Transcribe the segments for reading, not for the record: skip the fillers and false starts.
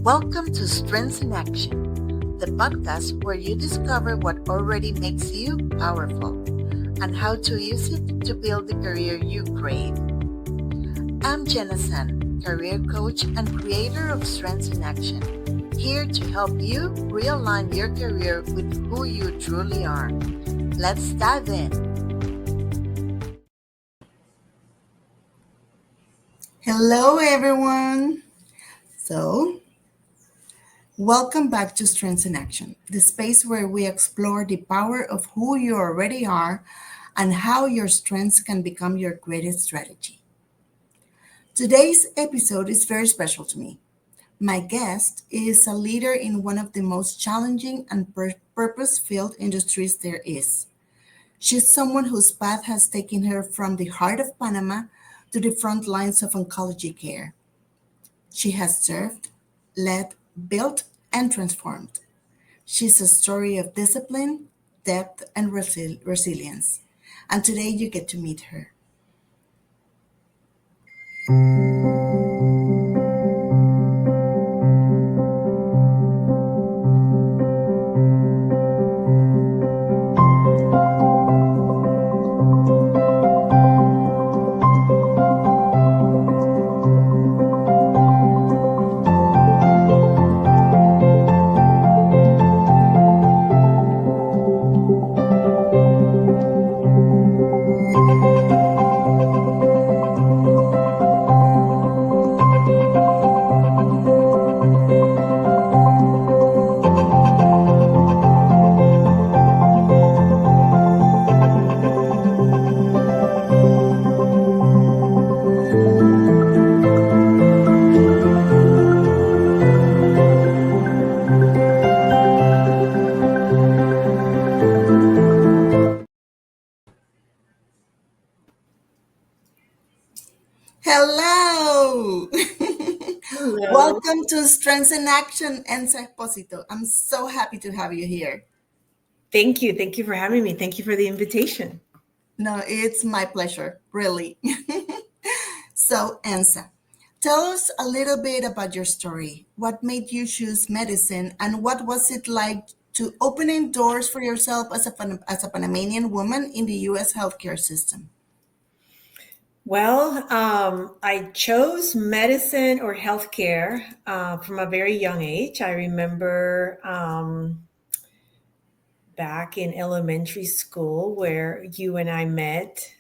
Welcome to Strengths in Action, the podcast where you discover what already makes you powerful and how to use it to build the career you crave. I'm Jenn Hassan, career coach and creator of Strengths in Action, here to help you realign your career with who you truly are. Let's dive in. Hello, everyone. Welcome back to Strengths in Action, the space where we explore the power of who you already are and how your strengths can become your greatest strategy. Today's episode is very special to me. My guest is a leader in one of the most challenging and purpose-filled industries there is. She's someone whose path has taken her from the heart of Panama to the front lines of oncology care. She has served, led, built, and transformed. She's a story of discipline, depth, and resilience. And today you get to meet her. Hello. Hello. Welcome to Strengths in Action, Enza Esposito. I'm so happy to have you here. Thank you. Thank you for having me. Thank you for the invitation. No, it's my pleasure, really. So, Enza, tell us a little bit about your story. What made you choose medicine, and what was it like to opening doors for yourself as a Panamanian woman in the U.S. healthcare system? Well, I chose medicine or healthcare from a very young age. I remember back in elementary school where you and I met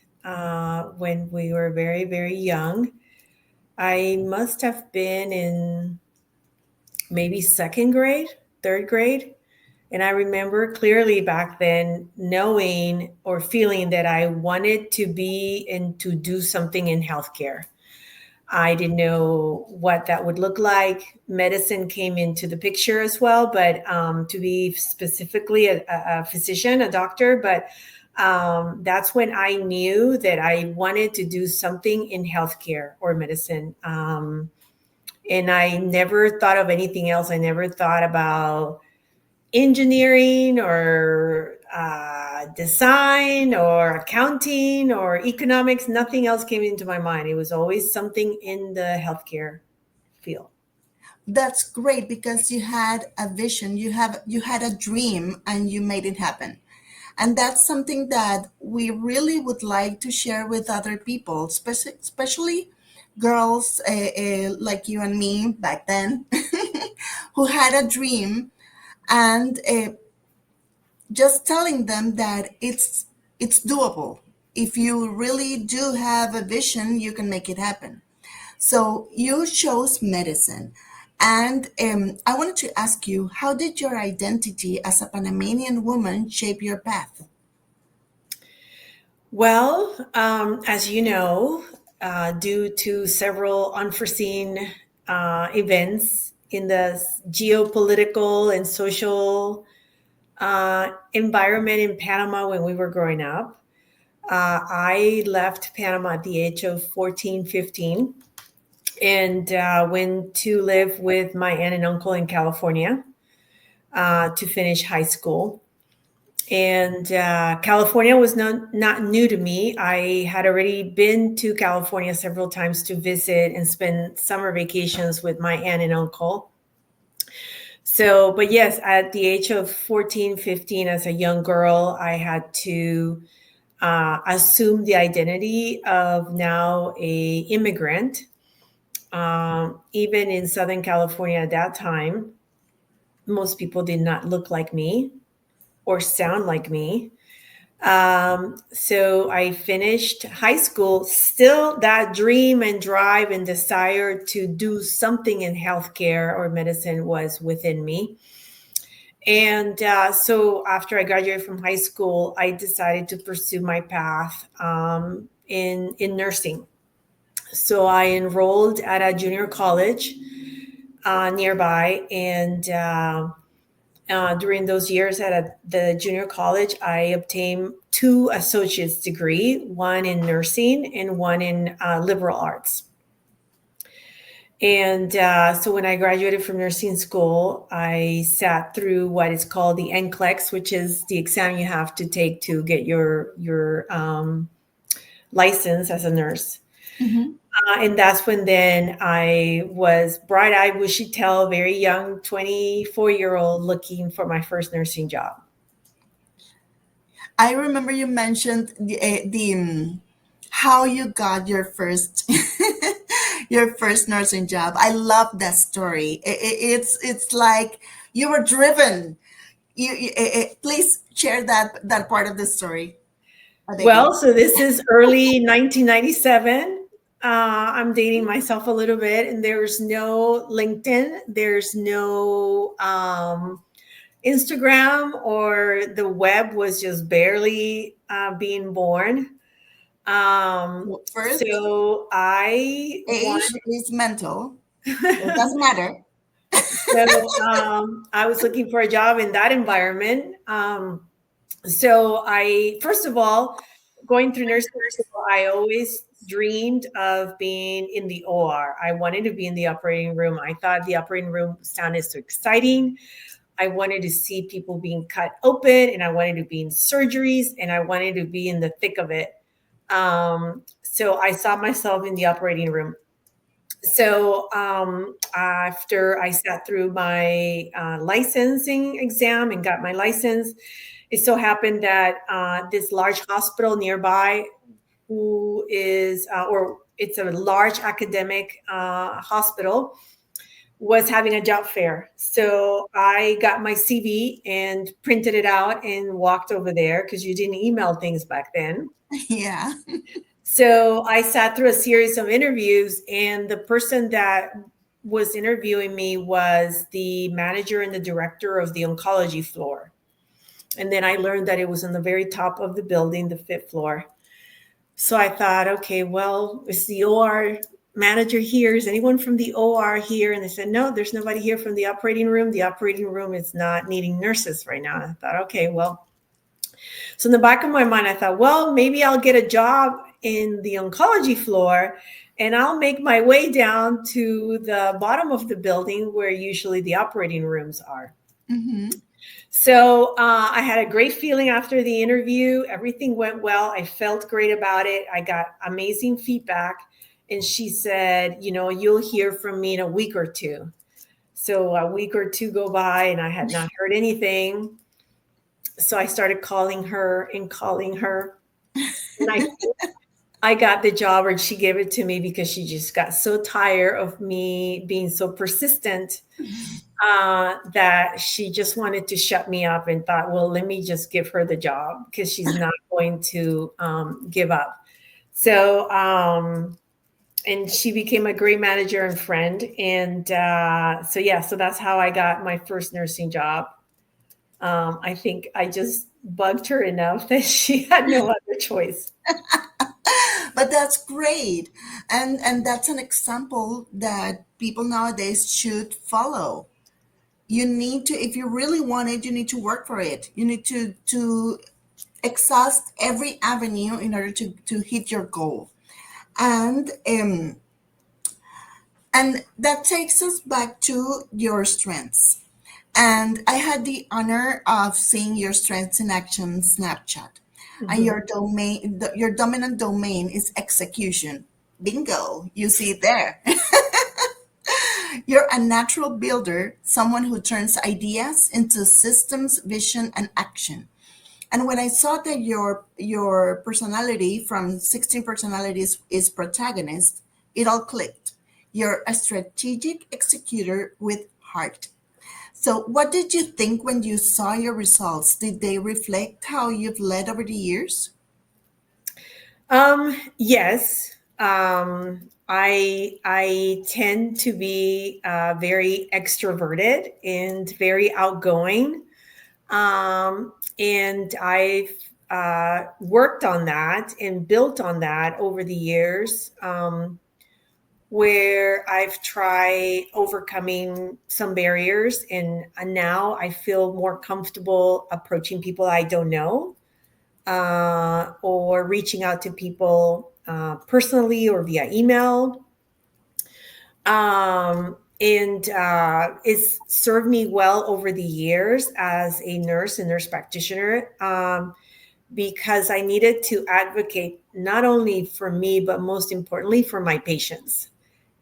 when we were very, very young. I must have been in maybe second grade, third grade. And I remember clearly back then knowing or feeling that I wanted to be and to do something in healthcare. I didn't know what that would look like. Medicine came into the picture as well, but to be specifically a physician, a doctor. But that's when I knew that I wanted to do something in healthcare or medicine. And I never thought of anything else. I never thought about engineering or design or accounting or economics. Nothing else came into my mind. It was always something in the healthcare field. That's great because you had a vision, you had a dream, and you made it happen. And that's something that we really would like to share with other people, especially girls like you and me back then, who had a dream, and just telling them that it's doable. If you really do have a vision, you can make it happen. So you chose medicine. And I wanted to ask you, how did your identity as a Panamanian woman shape your path? Well, as you know, due to several unforeseen events in the geopolitical and social environment in Panama when we were growing up, I left Panama at the age of 14, 15, and went to live with my aunt and uncle in California to finish high school. And California was not new to me. I had already been to California several times to visit and spend summer vacations with my aunt and uncle. So, but yes, at the age of 14, 15, as a young girl, I had to assume the identity of now a immigrant. Even in Southern California at that time, most people did not look like me or sound like me. So I finished high school, still that dream and drive and desire to do something in healthcare or medicine was within me. And so after I graduated from high school, I decided to pursue my path in nursing. So I enrolled at a junior college nearby, and during those years at the junior college, I obtained 2 associate's degree, one in nursing and one in liberal arts. And so when I graduated from nursing school, I sat through what is called the NCLEX, which is the exam you have to take to get your license as a nurse. Mhm. And that's when then I was bright-eyed, bushy-tailed, very young, 24-year-old looking for my first nursing job. I remember you mentioned how you got your first your first nursing job. I love that story. It's like you were driven. Please share that part of the story. Well, so this is early 1997. I'm dating myself a little bit, and there's no LinkedIn, there's no Instagram, or the web was just barely being born. First, So I age is mental. It doesn't matter. I was looking for a job in that environment. So I, first of all, going through nursing school, I always dreamed of being in the OR. I wanted to be in the operating room. I thought the operating room sounded so exciting. I wanted to see people being cut open, and I wanted to be in surgeries, and I wanted to be in the thick of it. So I saw myself in the operating room. So after I sat through my licensing exam and got my license, it so happened that this large hospital nearby, who is, or it's a large academic hospital, was having a job fair. So I got my CV and printed it out and walked over there, because you didn't email things back then. Yeah. So I sat through a series of interviews, and the person that was interviewing me was the manager and the director of the oncology floor. And then I learned that it was on the very top of the building, the 5th floor. So I thought, okay, well, is the OR manager here? Is anyone from the OR here? And they said, no, there's nobody here from the operating room. The operating room is not needing nurses right now. I thought, okay, well. So in the back of my mind, I thought, well, maybe I'll get a job in the oncology floor, and I'll make my way down to the bottom of the building where usually the operating rooms are. Mm-hmm. So I had a great feeling after the interview. Everything went well. I felt great about it. I got amazing feedback. And she said, you'll hear from me in a week or 2. So a week or 2 go by, and I had not heard anything. So I started calling her. And I got the job, or she gave it to me, because she just got so tired of me being so persistent that she just wanted to shut me up, and thought, well, let me just give her the job, because she's not going to give up. So, and she became a great manager and friend. And so that's how I got my first nursing job. I think I just bugged her enough that she had no other choice. But that's great. And that's an example that people nowadays should follow. You need to, if you really want it, you need to work for it. You need to exhaust every avenue in order to hit your goal. And that takes us back to your strengths. And I had the honor of seeing your strengths in action Snapchat. And your dominant domain is execution. Bingo, you see it there. You're a natural builder, someone who turns ideas into systems, vision, and action. And when I saw that your personality from 16 personalities is protagonist, it all clicked. You're a strategic executor with heart. So, what did you think when you saw your results? Did they reflect how you've led over the years? Yes. I tend to be very extroverted and very outgoing. And I've worked on that and built on that over the years, where I've tried overcoming some barriers. And now I feel more comfortable approaching people I don't know, or reaching out to people personally or via email. And it's served me well over the years as a nurse and nurse practitioner, because I needed to advocate not only for me, but most importantly for my patients.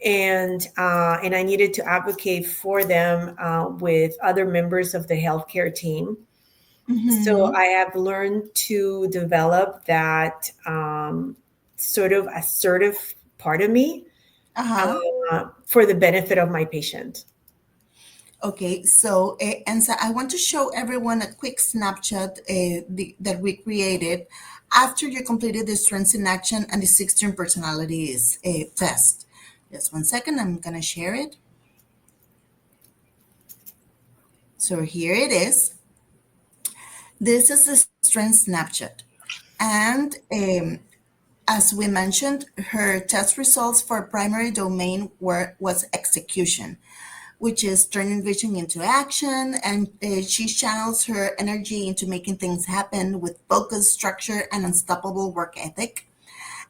And I needed to advocate for them with other members of the healthcare team. So Mm-hmm. I have learned to develop that sort of assertive part of me Uh-huh. for the benefit of my patient. Okay, so Enza, I want to show everyone a quick snapshot that we created after you completed the Strengths in Action and the 16 Personalities test. Just one second, I'm going to share it. So here it is. This is the Strengths snapshot. And as we mentioned, her test results for primary domain was execution, which is turning vision into action. And she channels her energy into making things happen with focus, structure, and unstoppable work ethic.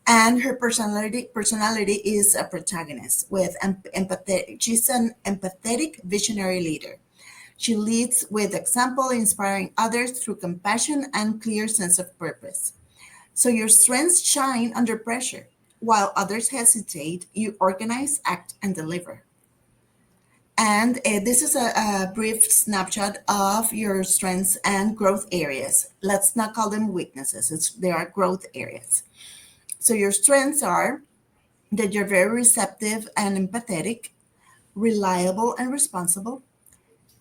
And her personality is a protagonist with empathy. She's an empathetic visionary leader. She leads with example, inspiring others through compassion and clear sense of purpose. So your strengths shine under pressure. While others hesitate, you organize, act, and deliver. And this is a brief snapshot of your strengths and growth areas. Let's not call them weaknesses. They are growth areas. So your strengths are that you're very receptive and empathetic, reliable and responsible,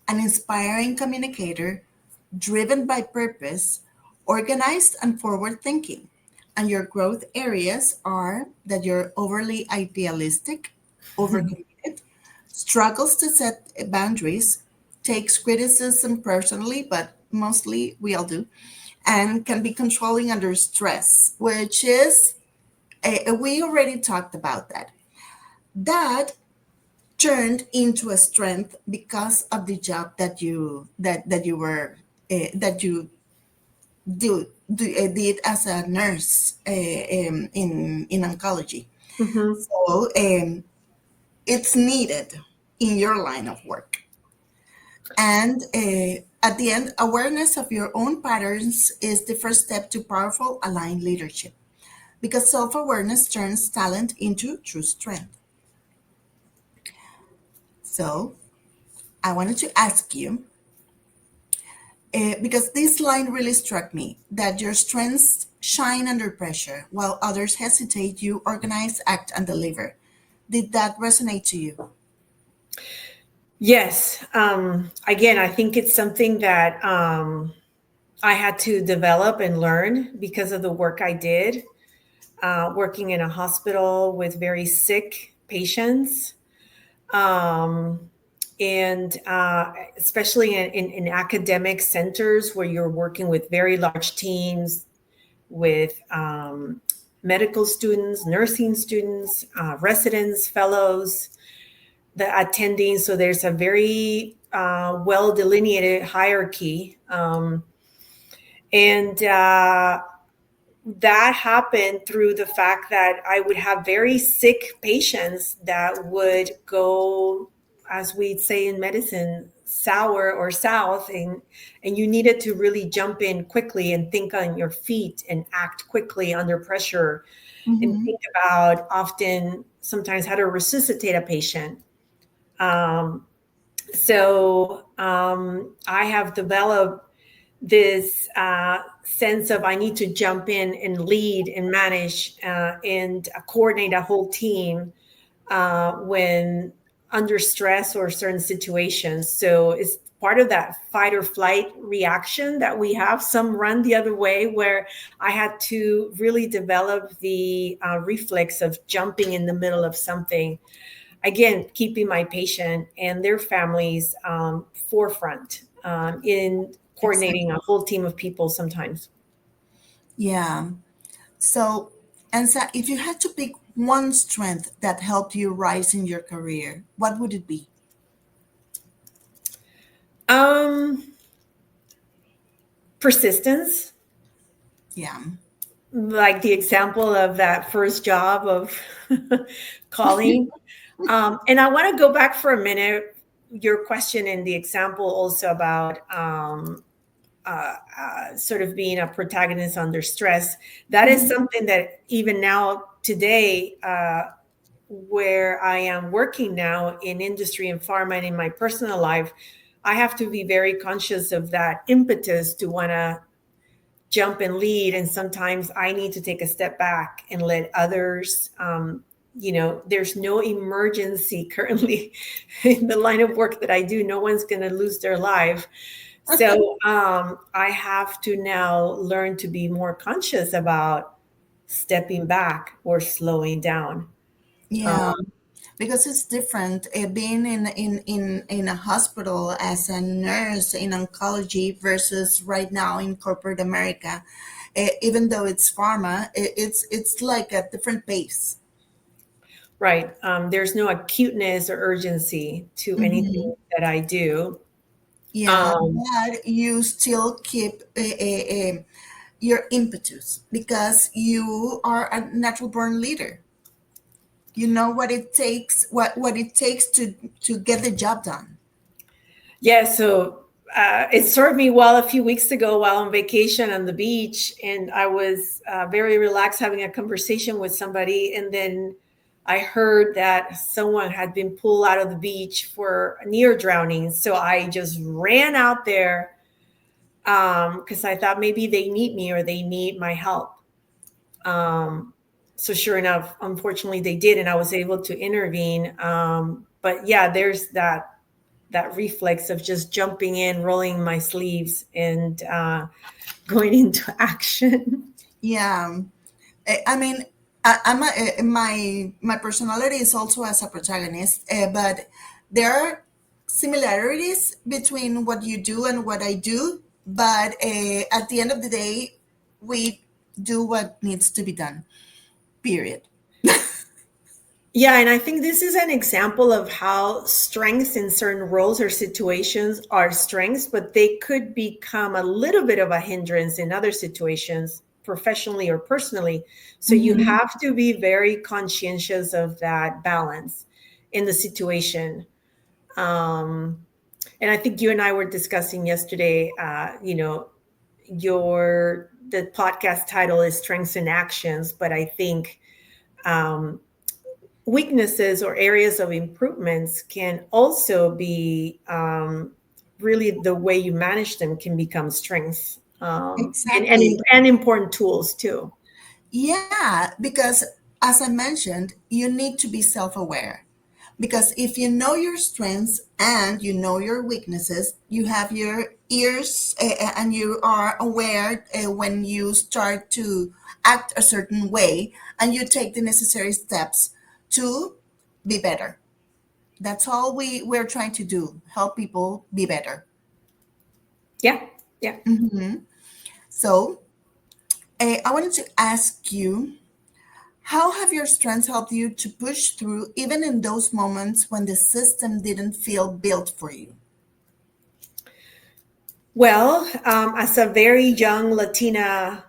an inspiring communicator, driven by purpose, organized and forward thinking. And your growth areas are that you're overly idealistic, overcommitted, struggles to set boundaries, takes criticism personally, but mostly we all do, and can be controlling under stress, which is, we already talked about that. That turned into a strength because of the job that you were that you did as a nurse in oncology. Mm-hmm. So it's needed in your line of work. And at the end, awareness of your own patterns is the first step to powerful aligned leadership because self awareness turns talent into true strength. So I wanted to ask you, because this line really struck me, that your strengths shine under pressure while others hesitate, you organize, act, and deliver. Did that resonate to you? Yes. Again, I think it's something that I had to develop and learn because of the work I did, working in a hospital with very sick patients. Um, and especially in academic centers where you're working with very large teams with medical students, nursing students, residents, fellows, the attending. So there's a very well delineated hierarchy. And that happened through the fact that I would have very sick patients that would go, as we'd say in medicine, sour or south, and you needed to really jump in quickly and think on your feet and act quickly under pressure and Mm-hmm. think about often sometimes how to resuscitate a patient. I have developed this sense of I need to jump in and lead and manage and coordinate a whole team when under stress or certain situations. So it's part of that fight or flight reaction that we have. Some run the other way, where I had to really develop the reflex of jumping in the middle of something. Again, keeping my patient and their families forefront in coordinating Exactly. a whole team of people sometimes. Yeah. So, Ensa, if you had to pick one strength that helped you rise in your career, what would it be? Um, Persistence, Yeah. like the example of that first job of calling. And I want to go back for a minute. Your question and the example also about sort of being a protagonist under stress. That is Mhm. something that even now, today, where I am working now in industry and pharma and in my personal life, I have to be very conscious of that impetus to want to jump and lead. And sometimes I need to take a step back and let others, there's no emergency currently in the line of work that I do. No one's going to lose their life. So I have to now learn to be more conscious about stepping back or slowing down. Yeah. Because it's different being in a hospital as a nurse in oncology versus right now in corporate America. Even though it's pharma, it's like a different pace. Right. There's no acuteness or urgency to Hmm. anything that I do. Yeah, Um, but you still keep your impetus because you are a natural born leader. You know what it takes, what it takes to get the job done. yeah. So it served me well a few weeks ago while on vacation on the beach. And I was very relaxed having a conversation with somebody. And then I heard that someone had been pulled out of the beach for near drowning. So I just ran out there because I thought maybe they need me or they need my help. Um, so sure enough, unfortunately, they did, and I was able to intervene. But yeah, there's that reflex of just jumping in, rolling my sleeves, and going into action. Yeah, I mean, I'm my personality is also as a protagonist, but there are similarities between what you do and what I do. But at the end of the day, we do what needs to be done. Period. Yeah, and I think this is an example of how strengths in certain roles or situations are strengths, but they could become a little bit of a hindrance in other situations, professionally or personally. So you Mhm. have to be very conscientious of that balance in the situation. Um, and I think you and I were discussing yesterday, the podcast title is Strengths and Actions, but I think um, weaknesses or areas of improvements can also be really the way you manage them can become strengths Exactly. and important tools too. Yeah, because as I mentioned, you need to be self aware. Because if you know your strengths and you know your weaknesses, you have your ears and you are aware when you start to act a certain way and you take the necessary steps to be better. That's all we're trying to do, help people be better. Yeah, yeah. So I wanted to ask you, how have your strengths helped you to push through even in those moments when the system didn't feel built for you? Well, as a very young Latina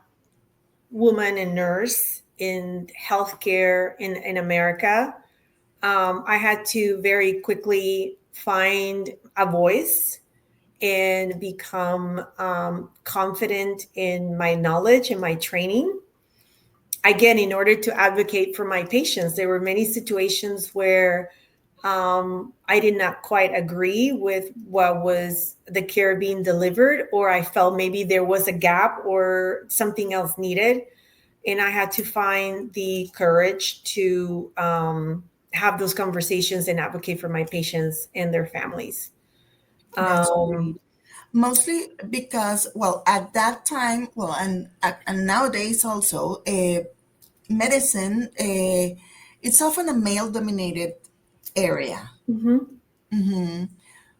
woman and nurse in healthcare in America, I had to very quickly find a voice and become confident in my knowledge and my training. Again, in order to advocate for my patients, there were many situations where I did not quite agree with what was the care being delivered, or I felt maybe there was a gap or something else needed. And I had to find the courage to have those conversations and advocate for my patients and their families. That's Um, great. Mostly because, well, at that time, well, and nowadays also, medicine, it's often a male-dominated area. mhm.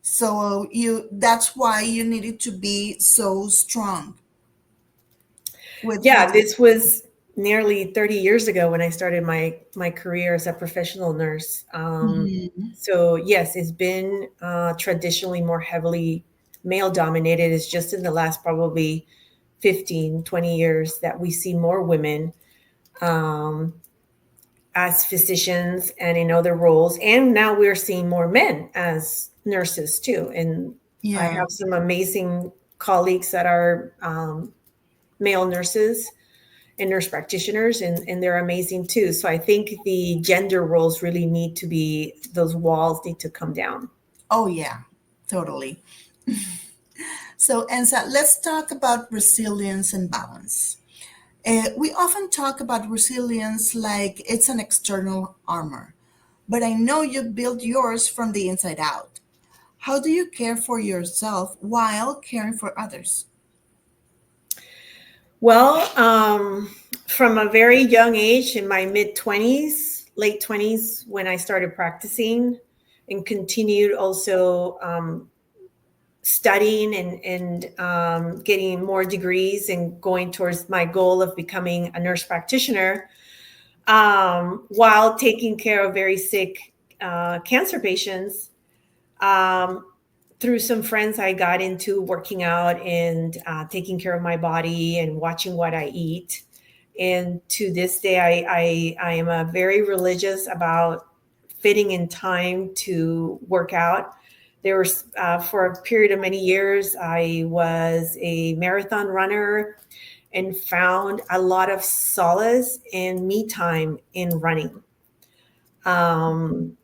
So that's why you needed to be so strong with Yeah, your. this was nearly 30 years ago when I started my career as a professional nurse. Mhm. So yes, it's been traditionally more heavily male dominated. It's just in the last probably 15, 20 years that we see more women um, as physicians and in other roles. And now we're seeing more men as nurses too. And I Yeah. have some amazing colleagues that are male nurses and nurse practitioners, and they're amazing too. So I think the gender roles really need to be, those walls need to come down. Oh, yeah. Totally. So, Enza, let's talk about resilience and balance. We often talk about resilience like it's an external armor, but I know you built yours from the inside out. How do you care for yourself while caring for others? Well, from a very young age, in my mid 20s, late 20s, when I started practicing and continued also studying and getting more degrees and going towards my goal of becoming a nurse practitioner, while taking care of very sick cancer patients. Um, Through some friends, I got into working out and taking care of my body and watching what I eat. And to this day, I am a very religious about fitting in time to work out. There was, for a period of many years, I was a marathon runner and found a lot of solace and me time in running. Um,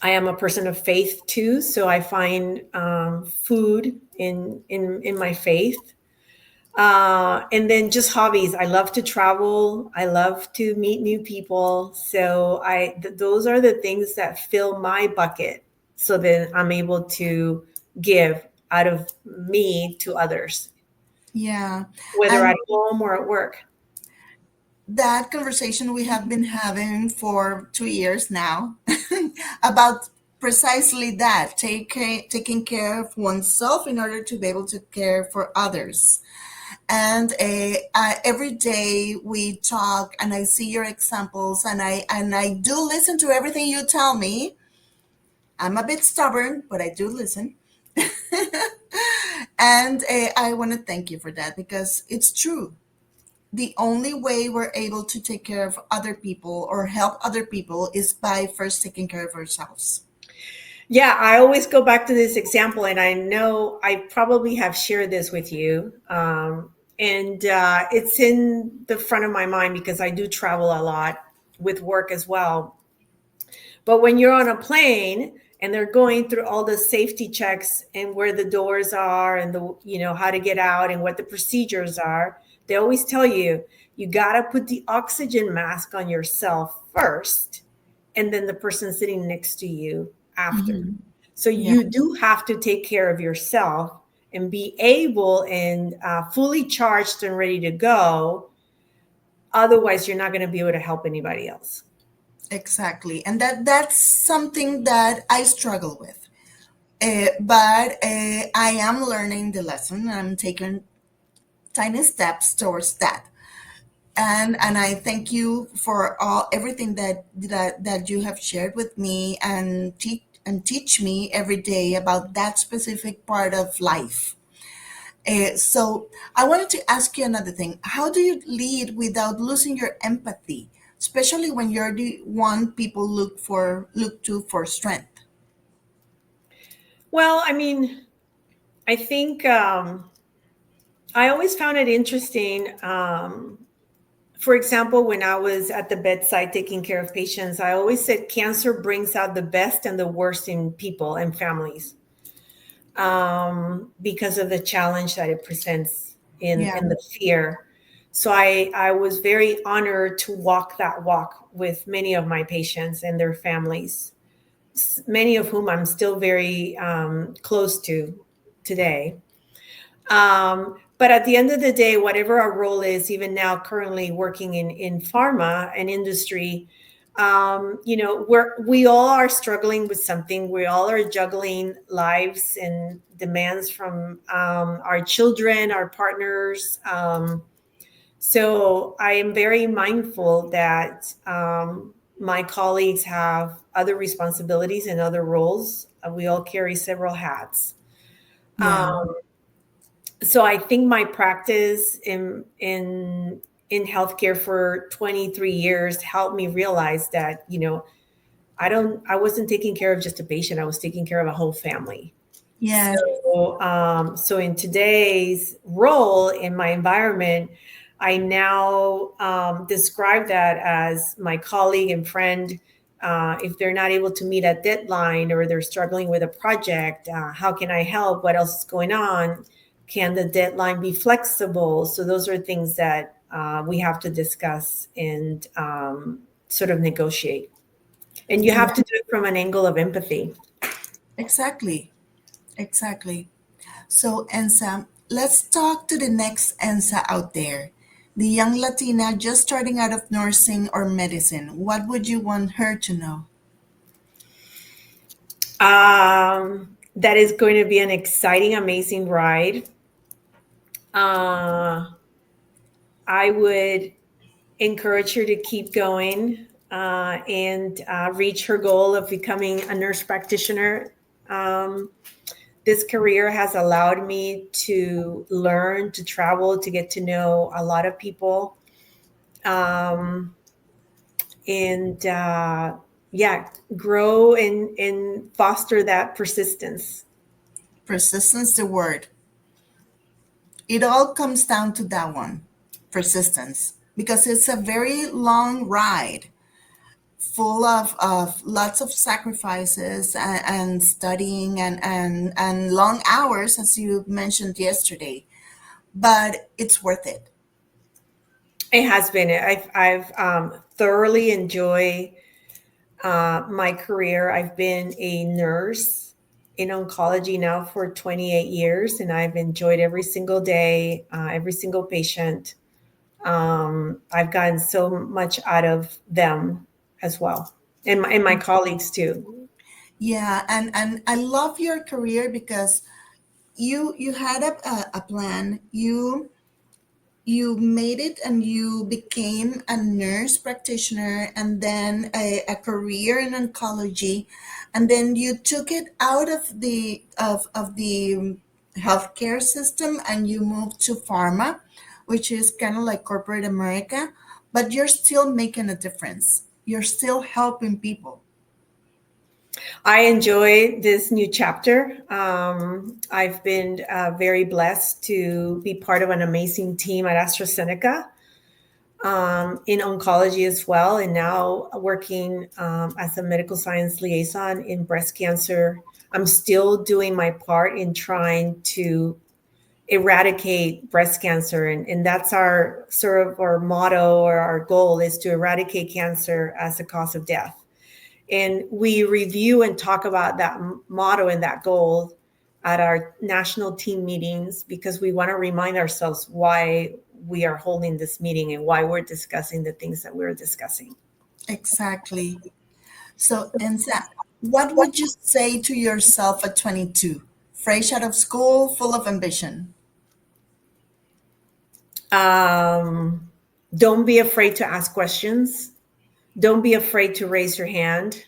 I am a person of faith too, so I find food in my faith, and then just hobbies. I love to travel. I love to meet new people. So those are the things that fill my bucket, so that I'm able to give out of me to others, Yeah. whether And at home or at work. that conversation we have been having for 2 years now about precisely that, taking care of oneself in order to be able to care for others. And every day we talk and I see your examples and I do listen to everything you tell me. I'm a bit stubborn, but I do listen. And I want to thank you for that because it's true. The only way we're able to take care of other people or help other people is by first taking care of ourselves. Yeah, I always go back to this example, and I know I probably have shared this with you. And it's in the front of my mind because I do travel a lot with work as well. But when you're on a plane and they're going through all the safety checks and where the doors are and how to get out and what the procedures are, they always tell you, you got to put the oxygen mask on yourself first, and then the person sitting next to you after. Mhm. So Yeah, you do have to take care of yourself and be able and fully charged and ready to go. Otherwise, you're not going to be able to help anybody else. exactly. And that's something that I struggle with. But I am learning the lesson. I'm taking tiny steps towards that. And I thank you for all everything that you have shared with me and teach me every day about that specific part of life. So I wanted to ask you another thing. How do you lead without losing your empathy, especially when you're the one people look to for strength? Well, I mean, I think I always found it interesting for example, when I was at the bedside taking care of patients, I always said cancer brings out the best and the worst in people and families, because of the challenge that it presents in Yeah. and the fear. So I was very honored to walk that walk with many of my patients and their families, many of whom I'm still very close to today. But at the end of the day, whatever our role is, even now currently working in pharma and industry, we all are struggling with something. We all are juggling lives and demands from our children, our partners. So I am very mindful that my colleagues have other responsibilities and other roles. We all carry several hats. Yeah. So I think my practice in healthcare for 23 years helped me realize that, I wasn't taking care of just a patient. I was taking care of a whole family. Yes. So in today's role in my environment, I now describe that as my colleague and friend. If they're not able to meet a deadline or they're struggling with a project, how can I help? What else is going on? Can the deadline be flexible? So those are things that we have to discuss and sort of negotiate. And you have Yeah. to do it from an angle of empathy. Exactly. Exactly. So, Ensa, let's talk to the next Ensa out there. The young Latina just starting out of nursing or medicine. What would you want her to know? That is going to be an exciting, amazing ride. Uh, I would encourage her to keep going and reach her goal of becoming a nurse practitioner. Um, this career has allowed me to learn, to travel, to get to know a lot of people. Um, and yeah, grow and foster that persistence. Persistence, the word. It all comes down to that one, persistence, because it's a very long ride full of lots of sacrifices and studying and long hours, as you mentioned yesterday, but it's worth it. It has been. I've thoroughly enjoyed my career. I've been a nurse in oncology now for 28 years, and I've enjoyed every single day, every single patient. I've gotten so much out of them as well, and my colleagues too. Yeah, and I love your career because you had a plan. You made it and you became a nurse practitioner and then a career in oncology, and then you took it out of the healthcare system and you moved to pharma, which is kind of like corporate America, but you're still making a difference. You're still helping people. I enjoy this new chapter. I've been very blessed to be part of an amazing team at AstraZeneca in oncology as well, and now working as a medical science liaison in breast cancer. I'm still doing my part in trying to eradicate breast cancer, and that's our sort of our motto or our goal is to eradicate cancer as a cause of death. And we review and talk about that motto and that goal at our national team meetings because we want to remind ourselves why we are holding this meeting and why we're discussing the things that we're discussing. Exactly. So, Enza, what would you say to yourself at 22, fresh out of school, full of ambition? Um, don't be afraid to ask questions. Don't be afraid to raise your hand.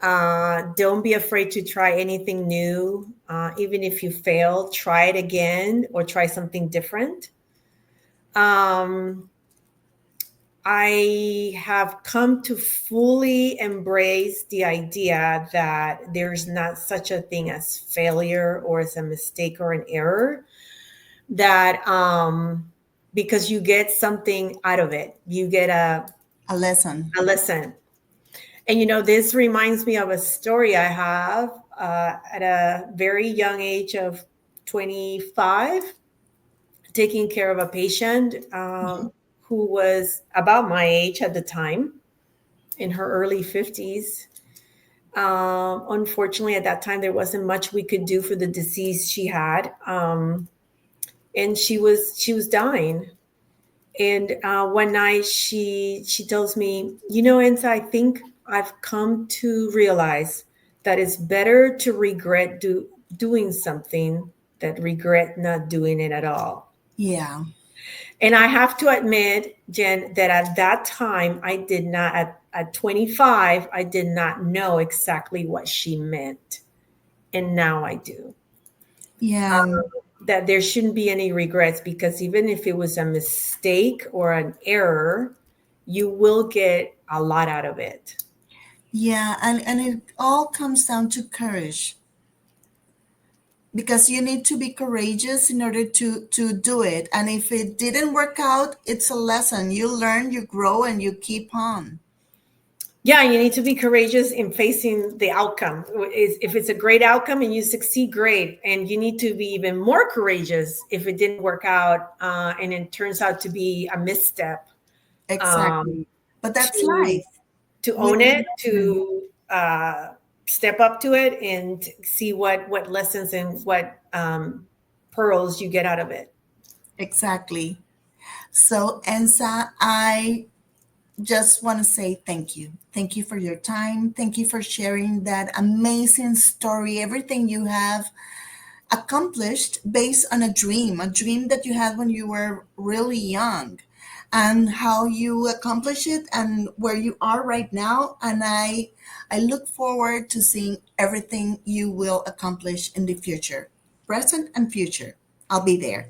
Don't be afraid to try anything new. Even if you fail, try it again or try something different. Um, I have come to fully embrace the idea that there's not such a thing as failure or as a mistake or an error. That because you get something out of it. You get A lesson. a lesson. And, this reminds me of a story I have at a very young age of 25, taking care of a patient who was about my age at the time, in her early 50s. Unfortunately, at that time, there wasn't much we could do for the disease she had. And she was dying. And one night she tells me, Enza, I think I've come to realize that it's better to regret doing something than regret not doing it at all. Yeah. And I have to admit, Jenn, that at that time, I did not, at 25, I did not know exactly what she meant. And now I do. Yeah. That there shouldn't be any regrets, because even if it was a mistake or an error, you will get a lot out of it. Yeah, and it all comes down to courage, because you need to be courageous in order to do it. And if it didn't work out, it's a lesson. You learn, you grow, and you keep on. Yeah, you need to be courageous in facing the outcome. If it's a great outcome and you succeed, great. And you need to be even more courageous if it didn't work out and it turns out to be a misstep. Exactly. But that's life. To own it, to step up to it, and see what lessons and what pearls you get out of it. Exactly. So, Enza, I just want to say thank you. Thank you for your time. Thank you for sharing that amazing story, everything you have accomplished based on a dream that you had when you were really young, and how you accomplish it and where you are right now. And I look forward to seeing everything you will accomplish in the future, present and future. I'll be there.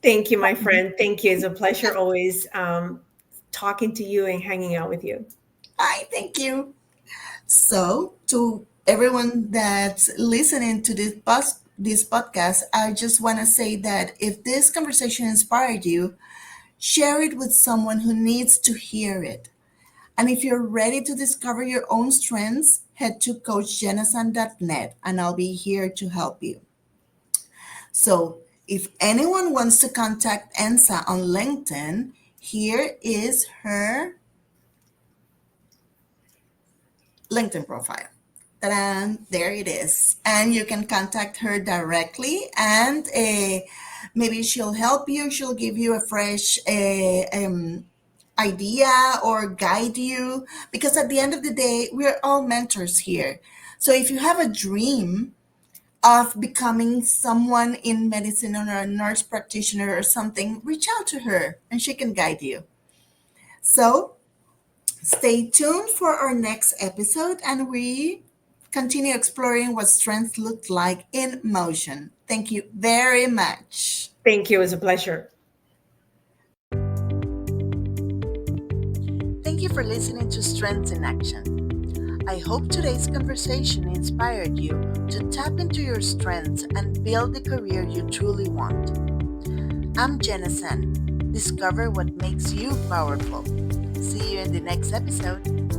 Thank you, my friend. Thank you. It's a pleasure always talking to you and hanging out with you. Hi, thank you. So, to everyone that's listening to this podcast, I just want to say that if this conversation inspired you, share it with someone who needs to hear it. And if you're ready to discover your own strengths, head to coachjennhassan.net and I'll be here to help you. So, if anyone wants to contact Enza on LinkedIn, here is her LinkedIn profile. Ta-da! There it is. And you can contact her directly, and maybe she'll help you. She'll give you a fresh idea or guide you, because at the end of the day, we're all mentors here. So if you have a dream of becoming someone in medicine or a nurse practitioner or something, reach out to her and she can guide you. So stay tuned for our next episode, and we continue exploring what strength looked like in motion. Thank you very much. Thank you. It was a pleasure. Thank you for listening to Strengths in Action. I hope today's conversation inspired you to tap into your strengths and build the career you truly want. I'm Jenn Hassan. Discover what makes you powerful. See you in the next episode.